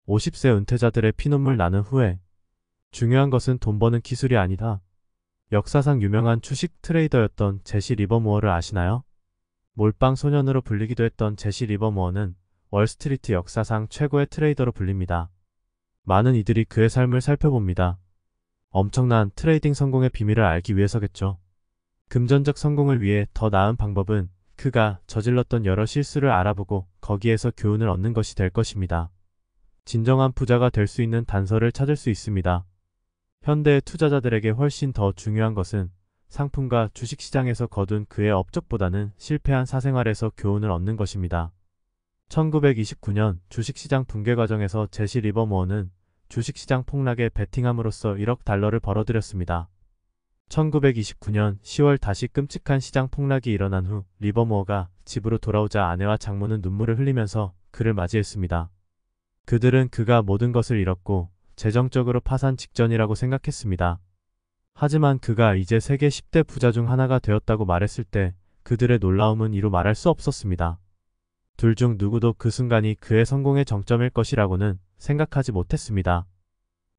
50세 은퇴자들의 피눈물 나는 후회. 중요한 것은 돈 버는 기술이 아니다. 역사상 유명한 주식 트레이더였던 제시 리버모어를 아시나요? 몰빵 소년으로 불리기도 했던 제시 리버모어는 월스트리트 역사상 최고의 트레이더로 불립니다. 많은 이들이 그의 삶을 살펴봅니다. 엄청난 트레이딩 성공의 비밀을 알기 위해서겠죠. 금전적 성공을 위해 더 나은 방법은 그가 저질렀던 여러 실수를 알아보고 거기에서 교훈을 얻는 것이 될 것입니다. 진정한 부자가 될 수 있는 단서를 찾을 수 있습니다. 현대의 투자자들에게 훨씬 더 중요한 것은 상품과 주식시장에서 거둔 그의 업적보다는 실패한 사생활에서 교훈을 얻는 것입니다. 1929년 주식시장 붕괴 과정에서 제시 리버모어는 주식시장 폭락에 베팅함으로써 1억 달러를 벌어들였습니다. 1929년 10월 다시 끔찍한 시장 폭락이 일어난 후 리버모어가 집으로 돌아오자 아내와 장모는 눈물을 흘리면서 그를 맞이했습니다. 그들은 그가 모든 것을 잃었고 재정적으로 파산 직전이라고 생각했습니다. 하지만 그가 이제 세계 10대 부자 중 하나가 되었다고 말했을 때 그들의 놀라움은 이루 말할 수 없었습니다. 둘 중 누구도 그 순간이 그의 성공의 정점일 것이라고는 생각하지 못했습니다.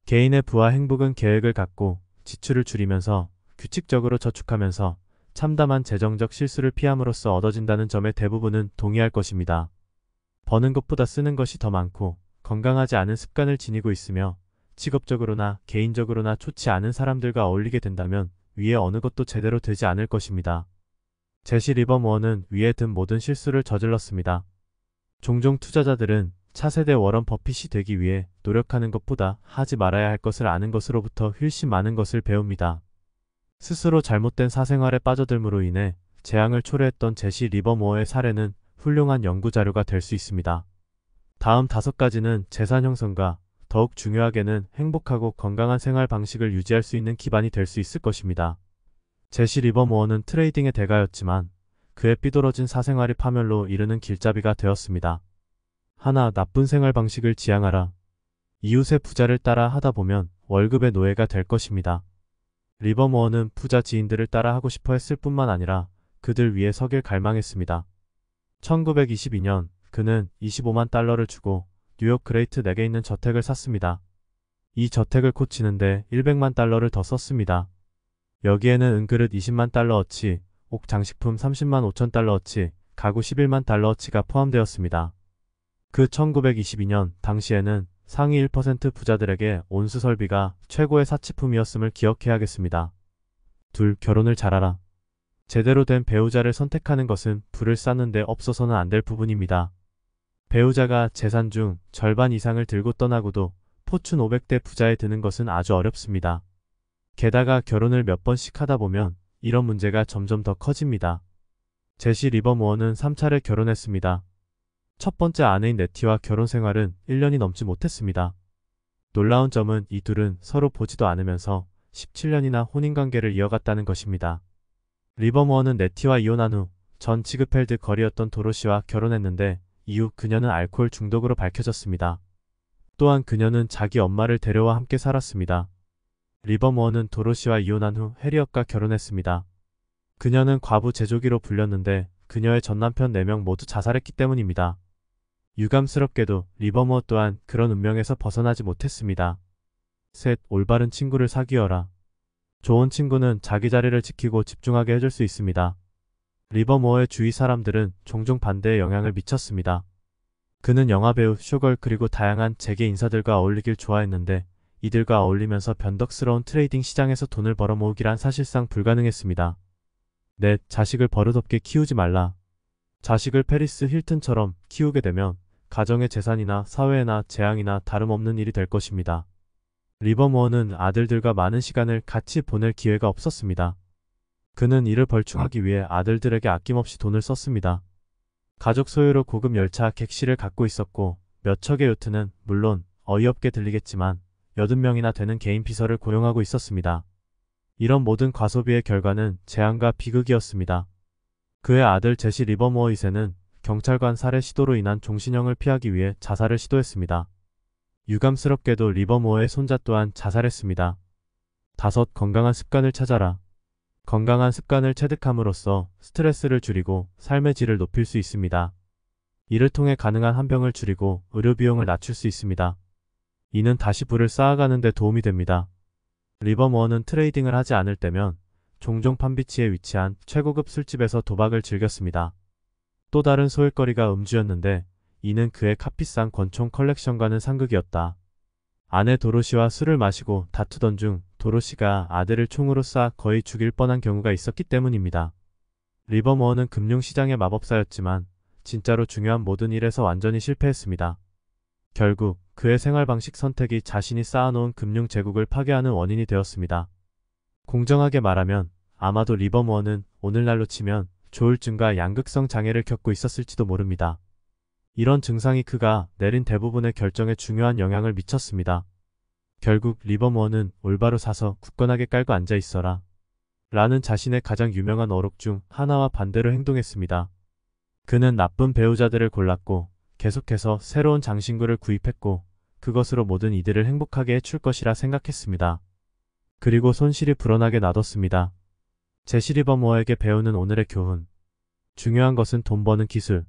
개인의 부와 행복은 계획을 갖고 지출을 줄이면서 규칙적으로 저축하면서 참담한 재정적 실수를 피함으로써 얻어진다는 점에 대부분은 동의할 것입니다. 버는 것보다 쓰는 것이 더 많고 건강하지 않은 습관을 지니고 있으며 직업적으로나 개인적으로나 좋지 않은 사람들과 어울리게 된다면 위에 어느 것도 제대로 되지 않을 것입니다. 제시 리버모어는 위에 든 모든 실수를 저질렀습니다. 종종 투자자들은 차세대 워런 버핏이 되기 위해 노력하는 것보다 하지 말아야 할 것을 아는 것으로부터 훨씬 많은 것을 배웁니다. 스스로 잘못된 사생활에 빠져들므로 인해 재앙을 초래했던 제시 리버모어의 사례는 훌륭한 연구자료가 될 수 있습니다. 다음 5가지는 재산 형성과 더욱 중요하게는 행복하고 건강한 생활 방식을 유지할 수 있는 기반이 될 수 있을 것입니다. 제시 리버모어는 트레이딩의 대가였지만 그의 삐뚤어진 사생활이 파멸로 이르는 길잡이가 되었습니다. 하나, 나쁜 생활 방식을 지향하라. 이웃의 부자를 따라 하다 보면 월급의 노예가 될 것입니다. 리버모어는 부자 지인들을 따라 하고 싶어 했을 뿐만 아니라 그들 위에 서길 갈망했습니다. 1922년 그는 25만 달러를 주고 뉴욕 그레이트 넥에 있는 저택을 샀습니다. 이 저택을 고치는데 100만 달러를 더 썼습니다. 여기에는 은그릇 20만 달러어치, 옥 장식품 30만 5천 달러어치, 가구 11만 달러어치가 포함되었습니다. 그 1922년 당시에는 상위 1% 부자들에게 온수 설비가 최고의 사치품이었음을 기억해야겠습니다. 둘, 결혼을 잘하라. 제대로 된 배우자를 선택하는 것은 불을 쌓는데 없어서는 안 될 부분입니다. 배우자가 재산 중 절반 이상을 들고 떠나고도 포춘 500대 부자에 드는 것은 아주 어렵습니다. 게다가 결혼을 몇 번씩 하다 보면 이런 문제가 점점 더 커집니다. 제시 리버모어는 3차례 결혼했습니다. 첫 번째 아내인 네티와 결혼 생활은 1년이 넘지 못했습니다. 놀라운 점은 이 둘은 서로 보지도 않으면서 17년이나 혼인관계를 이어갔다는 것입니다. 리버모어는 네티와 이혼한 후 전 지그펠드 거리였던 도로시와 결혼했는데 이후 그녀는 알코올 중독으로 밝혀졌습니다. 또한 그녀는 자기 엄마를 데려와 함께 살았습니다. 리버모어는 도로시와 이혼한 후 해리엇과 결혼했습니다. 그녀는 과부 제조기로 불렸는데 그녀의 전남편 4명 모두 자살했기 때문입니다. 유감스럽게도 리버모어 또한 그런 운명에서 벗어나지 못했습니다. 셋, 올바른 친구를 사귀어라. 좋은 친구는 자기 자리를 지키고 집중하게 해줄 수 있습니다. 리버모어의 주위 사람들은 종종 반대의 영향을 미쳤습니다. 그는 영화배우, 쇼걸 그리고 다양한 재계 인사들과 어울리길 좋아했는데 이들과 어울리면서 변덕스러운 트레이딩 시장에서 돈을 벌어모으기란 사실상 불가능했습니다. 넷, 자식을 버릇없게 키우지 말라. 자식을 페리스 힐튼처럼 키우게 되면 가정의 재산이나 사회나 재앙이나 다름없는 일이 될 것입니다. 리버모어는 아들들과 많은 시간을 같이 보낼 기회가 없었습니다. 그는 이를 벌충하기 위해 아들들에게 아낌없이 돈을 썼습니다. 가족 소유로 고급 열차 객실을 갖고 있었고 몇 척의 요트는 물론 어이없게 들리겠지만 80명이나 되는 개인 비서를 고용하고 있었습니다. 이런 모든 과소비의 결과는 재앙과 비극이었습니다. 그의 아들 제시 리버모어 2세는 경찰관 살해 시도로 인한 종신형을 피하기 위해 자살을 시도했습니다. 유감스럽게도 리버모어의 손자 또한 자살했습니다. 5. 건강한 습관을 찾아라. 건강한 습관을 체득함으로써 스트레스를 줄이고 삶의 질을 높일 수 있습니다. 이를 통해 가능한 한 병을 줄이고 의료 비용을 낮출 수 있습니다. 이는 다시 부를 쌓아가는 데 도움이 됩니다. 리버모어는 트레이딩을 하지 않을 때면 종종 판비치에 위치한 최고급 술집에서 도박을 즐겼습니다. 또 다른 소일거리가 음주였는데 이는 그의 카피상 권총 컬렉션과는 상극이었다. 아내 도로시와 술을 마시고 다투던 중 도로시가 아들을 총으로 쏴 거의 죽일 뻔한 경우가 있었기 때문입니다. 리버모어는 금융시장의 마법사였지만 진짜로 중요한 모든 일에서 완전히 실패했습니다. 결국 그의 생활 방식 선택이 자신이 쌓아놓은 금융 제국을 파괴하는 원인이 되었습니다. 공정하게 말하면 아마도 리버모어는 오늘날로 치면 조울증과 양극성 장애를 겪고 있었을지도 모릅니다. 이런 증상이 그가 내린 대부분의 결정에 중요한 영향을 미쳤습니다. 결국 리버모어는 올바로 사서 굳건하게 깔고 앉아 있어라 라는 자신의 가장 유명한 어록 중 하나와 반대로 행동했습니다. 그는 나쁜 배우자들을 골랐고 계속해서 새로운 장신구를 구입했고 그것으로 모든 이들을 행복하게 해줄 것이라 생각했습니다. 그리고 손실이 불어나게 놔뒀습니다. 제시 리버모어에게 배우는 오늘의 교훈. 중요한 것은 돈 버는 기술,